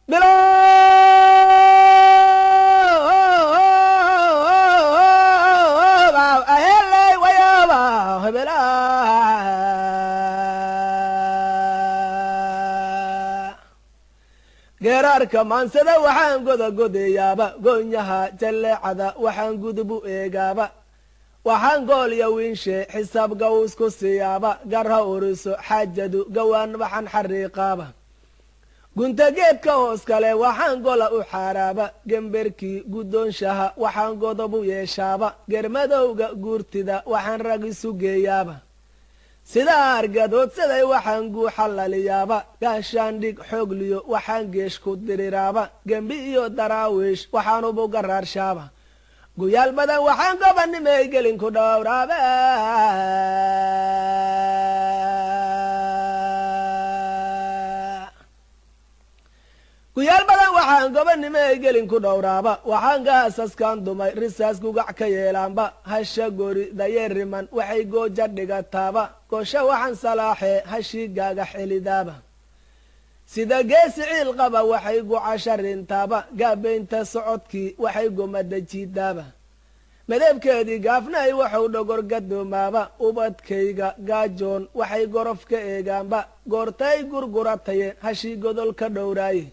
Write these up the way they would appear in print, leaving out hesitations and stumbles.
بلا أهلي ويابا بلا geeraarka maansada waxaan godagodayaaba goonyaha jalleecada waxaan gudubu eegaaba waxaan goolya wiinshe xisaab gawsku siyaaba garha uriso xaajadu gawaan waxaan xariiqaaba gunta geedka hoos kale waxaan gola u xaaraaba gemberkii guddoonshaha waxaan godobu yeeshaaba germadowga guurtida waxaan rag isu geeyaaba sidaa argadoodsaday waxaan guuxallaliyaaba gaashaandhig xoogliyo waxaan geesh ku diriraaba gembi iyo daraawiish waxaanubu garaarshaaba guyaal badan waxaan gobanimay gelin ku dhowraaba guyaal badan waxaan gobanimay gelin ku dhowraaba waxaan gaasaskan dumay risaas gugac ka yeelaanba hasha gori dayeeriman waxay gooja dhigataaba goosha waxaan salaaxee hashii gaaga xelidaaba sida geesi ciil qaba waxay gucasha rintaaba gaabaynta socodkii waxay gomada jiidaaba madeebkeedii gaafnay waxuu dhogor gadoomaaba ubadkayga gaajoon waxay gorof ka eegaanba goortay gurgurataye hashii godol ka dhowraaye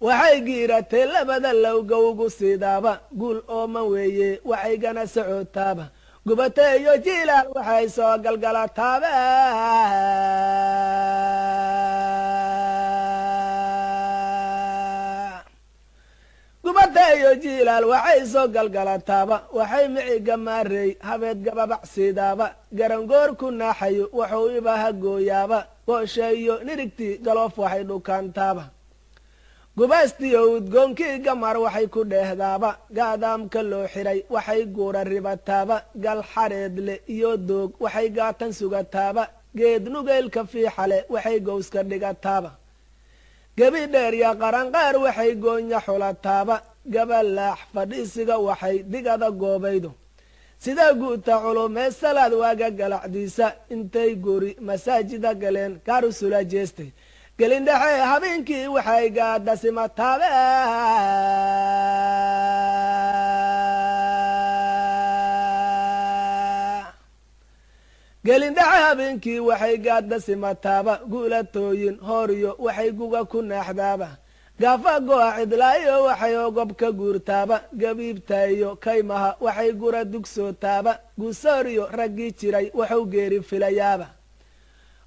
waxay giiratay labada lowga ugu siidaaba guul ooman weeye waxay gana socootaaba gubate iyo jiilaal waxay soo galgalataaba gubate iyo jiilaal waxay soo galgalataaba waxay miciga maarey habeed gababac siidaaba garangoor ku naaxayo wuxuu ibaha gooyaaba goosha iyo nirigtii galoof waxay dhukaantaaba gubaastiyo udgoonkii gamar waxay ku dheehdaaba gaadaamka loo xiray waxay guura ribataaba gal xareedle iyo doog waxay gaatan sugataaba geed nugeylka fiixale waxay gowska dhigataaba gebi dheerya qaranqaar waxay goonya xulataaba gabalaax fadhiisiga waxay digada goobaydo sida guuta culumee salaad waaga galacdiisa intay guri masaajida galeen kaarusula jeestay gelindhexe habeenkii waxay gaada simataaba gelindhexe habeenkii waxay gaada simataaba guulatooyin hooriyo waxay guga ku naaxdaaba gaafa go'a cidlaayo waxay ogob ka guurtaaba gabiibtaiyo kaymaha waxay gura dugsootaaba guusooriyo raggii jiray waxuu geeri filayaaba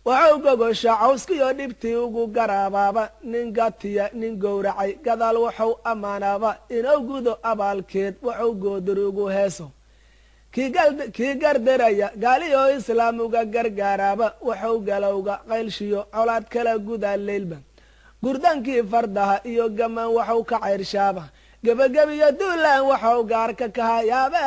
waxuu gogosha cawskiyo dhibtii ugu garaabaaba nin gatiya nin gowracay gadaal wuxuu ammaanaaba inuu gudo abaalkeed wuxuu goodir ugu heeso kii gardaraya gaaliyo islaam uga gargaaraaba wuxuu galowga qaylshiyo colaad kala gudaa leylba gurdankii fardaha iyo gaman waxuu ka cayrshaaba gebagabiyo duulaan waxuu gaarka ka hayaaba